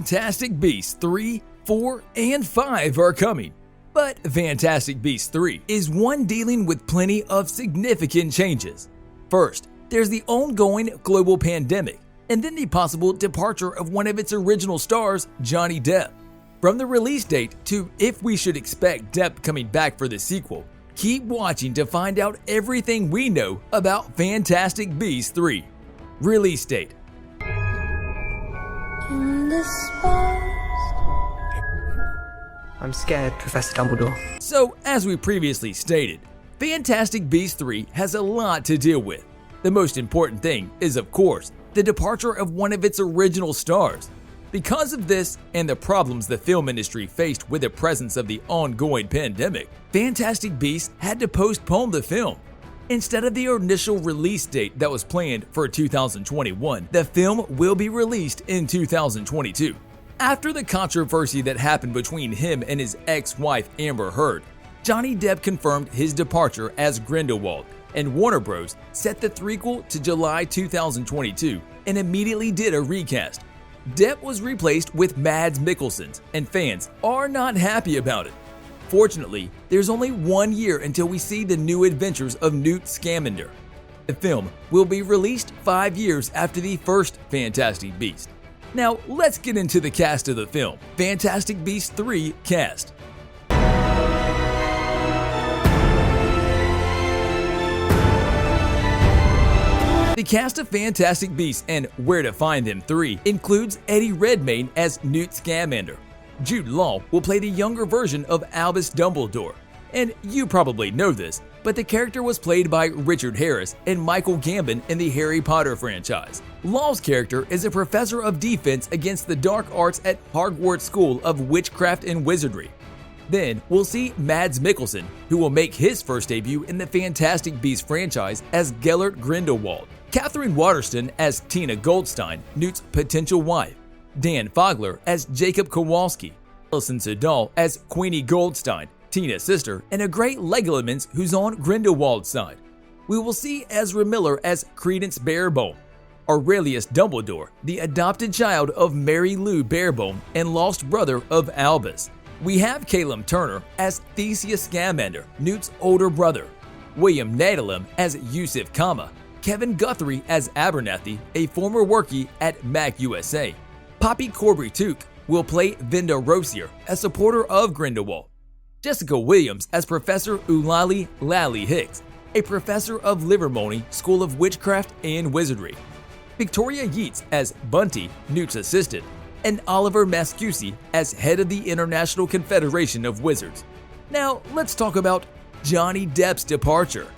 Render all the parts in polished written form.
Fantastic Beasts 3, 4, and 5 are coming. But Fantastic Beasts 3 is one dealing with plenty of significant changes. First, there's the ongoing global pandemic, and then the possible departure of one of its original stars, Johnny Depp. From the release date to if we should expect Depp coming back for the sequel, keep watching to find out everything we know about Fantastic Beasts 3. Release date. In the spires. I'm scared, Professor Dumbledore. So, as we previously stated, Fantastic Beasts 3 has a lot to deal with. The most important thing is, of course, the departure of one of its original stars. Because of this and the problems the film industry faced with the presence of the ongoing pandemic, Fantastic Beasts had to postpone the film. Instead of the initial release date that was planned for 2021, the film will be released in 2022. After the controversy that happened between him and his ex-wife Amber Heard, Johnny Depp confirmed his departure as Grindelwald, and Warner Bros. Set the threequel to July 2022 and immediately did a recast. Depp was replaced with Mads Mikkelsen, and fans are not happy about it. Fortunately, there's only 1 year until we see the new adventures of Newt Scamander. The film will be released 5 years after the first Fantastic Beast. Now, let's get into the cast of the film. Fantastic Beasts 3 cast. The cast of Fantastic Beasts and Where to Find Them 3 includes Eddie Redmayne as Newt Scamander. Jude Law will play the younger version of Albus Dumbledore. And you probably know this, but the character was played by Richard Harris and Michael Gambon in the Harry Potter franchise. Law's character is a professor of defense against the dark arts at Hogwarts School of Witchcraft and Wizardry. Then we'll see Mads Mikkelsen, who will make his first debut in the Fantastic Beasts franchise as Gellert Grindelwald. Katherine Waterston as Tina Goldstein, Newt's potential wife. Dan Fogler as Jacob Kowalski. Alison Sudol as Queenie Goldstein, Tina's sister, and a great Legolamens who's on Grindelwald's side. We will see Ezra Miller as Credence Barebone. Aurelius Dumbledore, the adopted child of Mary Lou Barebone and lost brother of Albus. We have Callum Turner as Theseus Scamander, Newt's older brother. William Nadelum as Yusuf Kama. Kevin Guthrie as Abernathy, a former workie at Mac USA. Poppy Corby-Took will play Vinda Rosier, a supporter of Grindelwald. Jessica Williams as Professor Eulalie Lally Hicks, a professor of Livermore School of Witchcraft and Wizardry. Victoria Yeats as Bunty, Newt's assistant, and Oliver Mascusi as head of the International Confederation of Wizards. Now, let's talk about Johnny Depp's departure.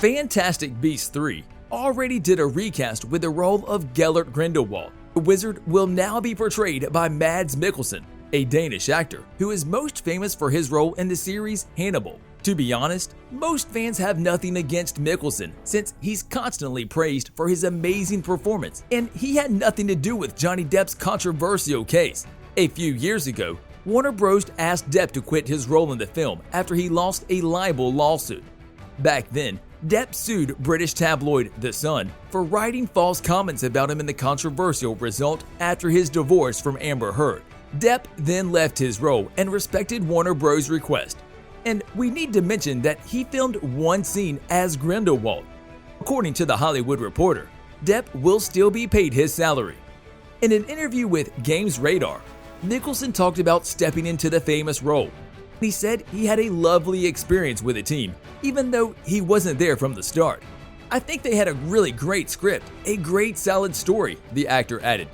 Fantastic Beasts 3 already did a recast with the role of Gellert Grindelwald. The wizard will now be portrayed by Mads Mikkelsen, a Danish actor who is most famous for his role in the series Hannibal. To be honest, most fans have nothing against Mikkelsen since he's constantly praised for his amazing performance, and he had nothing to do with Johnny Depp's controversial case. A few years ago, Warner Bros. Asked Depp to quit his role in the film after he lost a libel lawsuit. Back then, Depp sued British tabloid The Sun for writing false comments about him in the controversial result after his divorce from Amber Heard. Depp then left his role and respected Warner Bros.' request. And we need to mention that he filmed one scene as Grindelwald. According to The Hollywood Reporter, Depp will still be paid his salary. In an interview with Games Radar, Mikkelsen talked about stepping into the famous role. He said he had a lovely experience with the team, even though he wasn't there from the start. I think they had a really great script, a great solid story, the actor added.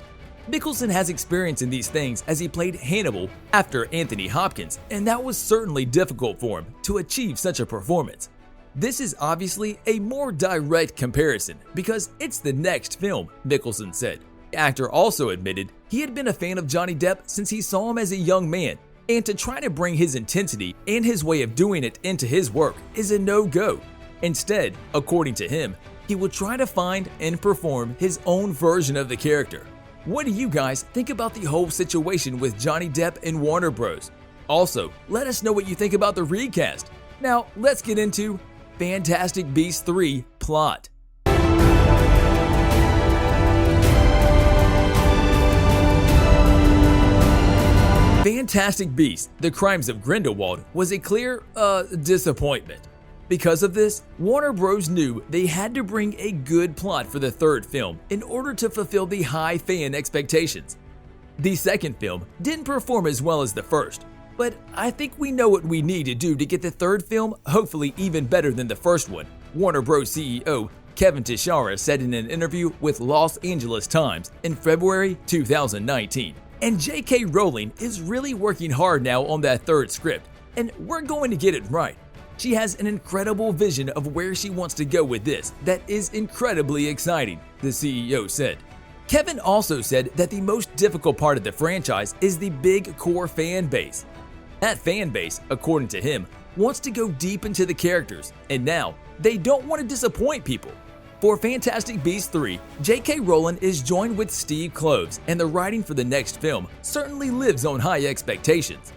Mikkelsen has experience in these things as he played Hannibal after Anthony Hopkins, and that was certainly difficult for him to achieve such a performance. This is obviously a more direct comparison because it's the next film, Mikkelsen said. The actor also admitted he had been a fan of Johnny Depp since he saw him as a young man, and to try to bring his intensity and his way of doing it into his work is a no-go. Instead, according to him, he will try to find and perform his own version of the character. What do you guys think about the whole situation with Johnny Depp and Warner Bros? Also, let us know what you think about the recast. Now, let's get into Fantastic Beasts 3 plot. Fantastic Beasts: The Crimes of Grindelwald was a clear, disappointment. Because of this, Warner Bros. Knew they had to bring a good plot for the third film in order to fulfill the high fan expectations. The second film didn't perform as well as the first, but I think we know what we need to do to get the third film hopefully even better than the first one, Warner Bros. CEO Kevin Teixeira said in an interview with Los Angeles Times in February 2019. And J.K. Rowling is really working hard now on that third script, and we're going to get it right. She has an incredible vision of where she wants to go with this that is incredibly exciting, the CEO said. Kevin also said that the most difficult part of the franchise is the big core fan base. That fan base, according to him, wants to go deep into the characters, and now they don't want to disappoint people. For Fantastic Beasts 3, J.K. Rowling is joined with Steve Kloves, and the writing for the next film certainly lives on high expectations.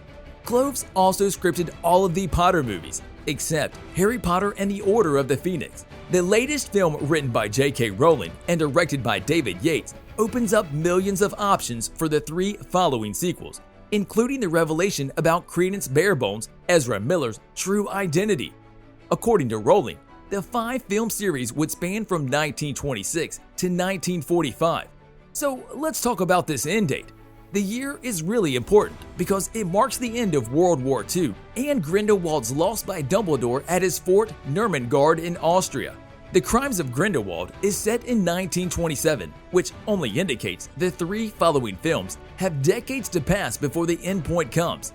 Kloves also scripted all of the Potter movies, except Harry Potter and the Order of the Phoenix. The latest film written by J.K. Rowling and directed by David Yates opens up millions of options for the 3 following sequels, including the revelation about Credence Barebones, Ezra Miller's true identity. According to Rowling, the 5-film series would span from 1926 to 1945. So let's talk about this end date. The year is really important because it marks the end of World War II and Grindelwald's loss by Dumbledore at his fort Nurmengard in Austria. The Crimes of Grindelwald is set in 1927, which only indicates the 3 following films have decades to pass before the end point comes.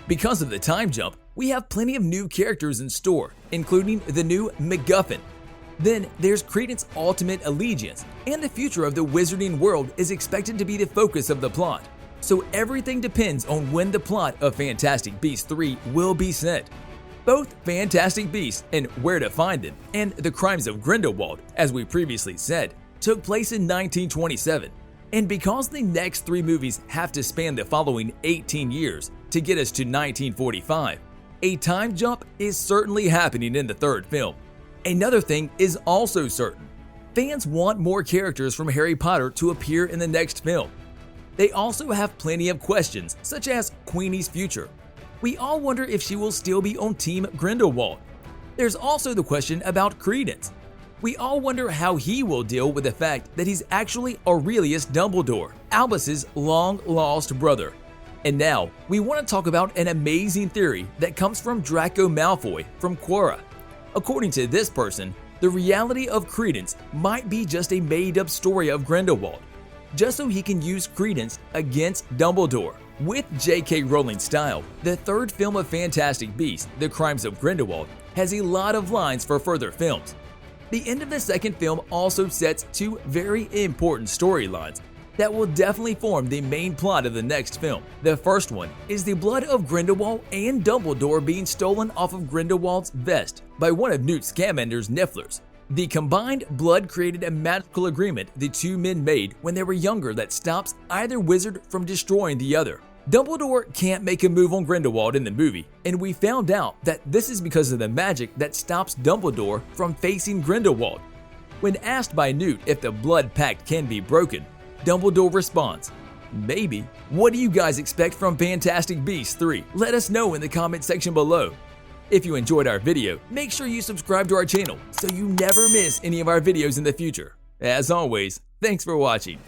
Because of the time jump, we have plenty of new characters in store, including the new MacGuffin. Then there's Credence's ultimate allegiance, and the future of the wizarding world is expected to be the focus of the plot. So everything depends on when the plot of Fantastic Beasts 3 will be set. Both Fantastic Beasts and Where to Find Them and The Crimes of Grindelwald, as we previously said, took place in 1927. And because the next 3 movies have to span the following 18 years to get us to 1945, a time jump is certainly happening in the third film. Another thing is also certain. Fans want more characters from Harry Potter to appear in the next film. They also have plenty of questions, such as Queenie's future. We all wonder if she will still be on Team Grindelwald. There's also the question about Credence. We all wonder how he will deal with the fact that he's actually Aurelius Dumbledore, Albus's long-lost brother. And now, we want to talk about an amazing theory that comes from Draco Malfoy from Quora. According to this person, the reality of Credence might be just a made-up story of Grindelwald, just so he can use Credence against Dumbledore. With J.K. Rowling's style, the third film of Fantastic Beasts, The Crimes of Grindelwald, has a lot of lines for further films. The end of the second film also sets 2 very important storylines that will definitely form the main plot of the next film. The first one is the blood of Grindelwald and Dumbledore being stolen off of Grindelwald's vest by one of Newt Scamander's Nifflers. The combined blood created a magical agreement the 2 men made when they were younger that stops either wizard from destroying the other. Dumbledore can't make a move on Grindelwald in the movie, and we found out that this is because of the magic that stops Dumbledore from facing Grindelwald. When asked by Newt if the blood pact can be broken, Dumbledore responds, "Maybe." What do you guys expect from Fantastic Beasts 3? Let us know in the comment section below. If you enjoyed our video, make sure you subscribe to our channel so you never miss any of our videos in the future. As always, thanks for watching.